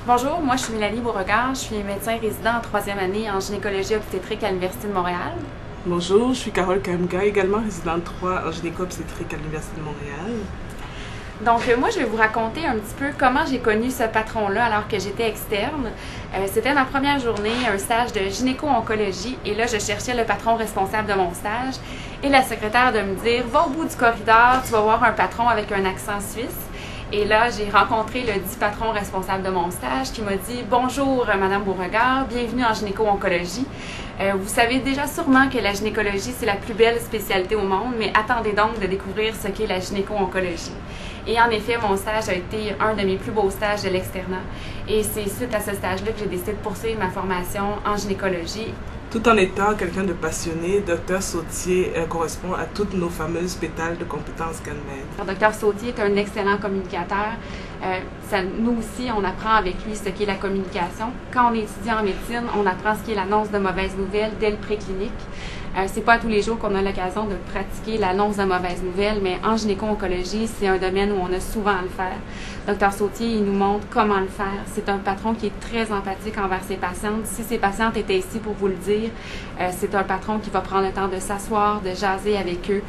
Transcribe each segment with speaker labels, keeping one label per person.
Speaker 1: Bonjour, moi je suis Mélanie Beauregard, je suis médecin résident en troisième année en gynécologie obstétrique à l'Université de Montréal.
Speaker 2: Bonjour, je suis Carole Kamga, également résidente 3 en gynéco-obstétrique à l'Université de Montréal.
Speaker 1: Donc moi je vais vous raconter un petit peu comment j'ai connu ce patron-là alors que j'étais externe. C'était ma première journée, un stage de gynéco-oncologie et là je cherchais le patron responsable de mon stage et la secrétaire de me dire « Va au bout du corridor, tu vas voir un patron avec un accent suisse ». Et là, j'ai rencontré le dit patron responsable de mon stage qui m'a dit « Bonjour, Madame Beauregard, bienvenue en gynéco-oncologie. Vous savez déjà sûrement que la gynécologie, c'est la plus belle spécialité au monde, mais attendez donc de découvrir ce qu'est la gynéco-oncologie. » Et en effet, mon stage a été un de mes plus beaux stages de l'externat. Et c'est suite à ce stage-là que j'ai décidé de poursuivre ma formation en gynécologie.
Speaker 2: Tout en étant quelqu'un de passionné, Dr Sautier correspond à toutes nos fameuses pétales de compétences CanMed.
Speaker 1: Dr Sautier est un excellent communicateur. Nous aussi, on apprend avec lui ce qu'est la communication. Quand on est étudiant en médecine, on apprend ce qu'est l'annonce de mauvaises nouvelles dès le préclinique. C'est pas tous les jours qu'on a l'occasion de pratiquer l'annonce de mauvaises nouvelles, mais en gynéco-oncologie, c'est un domaine où on a souvent à le faire. Dr Sautier, il nous montre comment le faire. C'est un patron qui est très empathique envers ses patientes. Si ses patientes étaient ici pour vous le dire, c'est un patron qui va prendre le temps de s'asseoir, de jaser avec eux.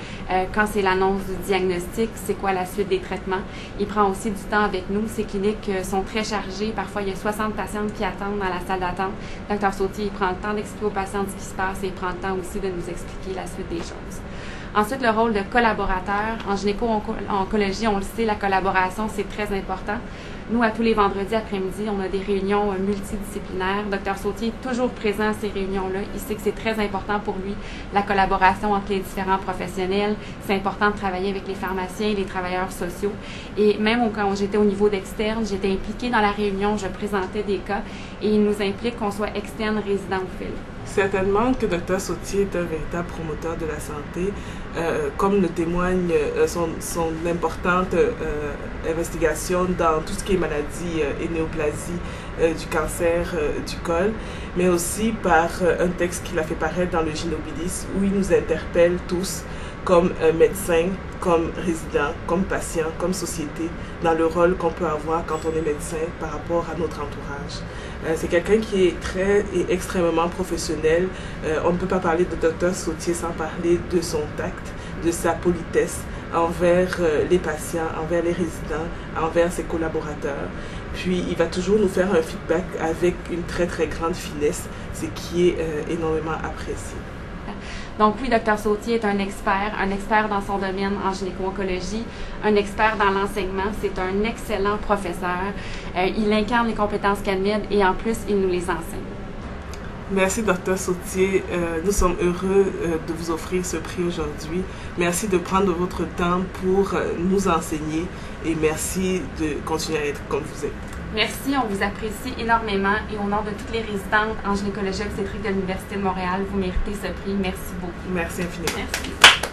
Speaker 1: Quand c'est l'annonce du diagnostic, c'est quoi la suite des traitements. Il prend aussi du temps avec nous. Ces cliniques sont très chargées. Parfois, il y a 60 patientes qui attendent dans la salle d'attente. Dr Sautier, il prend le temps d'expliquer aux patientes ce qui se passe et il prend le temps aussi de nous expliquer la suite des choses. Ensuite, le rôle de collaborateur. En gynéco-oncologie, on le sait, la collaboration, c'est très important. Nous, à tous les vendredis après-midi, on a des réunions multidisciplinaires. Dr Sautier est toujours présent à ces réunions-là. Il sait que c'est très important pour lui, la collaboration entre les différents professionnels. C'est important de travailler avec les pharmaciens et les travailleurs sociaux. Et même quand j'étais au niveau d'externe, j'étais impliquée dans la réunion, je présentais des cas et il nous implique qu'on soit externe, résident ou fil.
Speaker 2: Certainement que Dr Sautier est un véritable promoteur de la santé, comme le témoigne son importante investigation dans tout ce qui est maladie et néoplasie du cancer du col, mais aussi par un texte qu'il a fait paraître dans le Gynobilis où il nous interpelle tous comme médecins, comme résidents, comme patients, comme société, dans le rôle qu'on peut avoir quand on est médecin par rapport à notre entourage. C'est quelqu'un qui est extrêmement professionnel. On ne peut pas parler de Dr Sautier sans parler de son tact, de sa politesse envers les patients, envers les résidents, envers ses collaborateurs. Puis il va toujours nous faire un feedback avec une très grande finesse, ce qui est énormément apprécié.
Speaker 1: Donc oui, Dr Sautier est un expert dans son domaine en gynéco-oncologie, un expert dans l'enseignement, c'est un excellent professeur. Il incarne les compétences CanMed et en plus, il nous les enseigne.
Speaker 2: Merci Dr Sautier, nous sommes heureux de vous offrir ce prix aujourd'hui. Merci de prendre votre temps pour nous enseigner et merci de continuer à être comme vous êtes.
Speaker 1: Merci, on vous apprécie énormément et au nom de toutes les résidentes en gynécologie obstétrique de l'Université de Montréal, vous méritez ce prix. Merci beaucoup.
Speaker 2: Merci infiniment.
Speaker 1: Merci.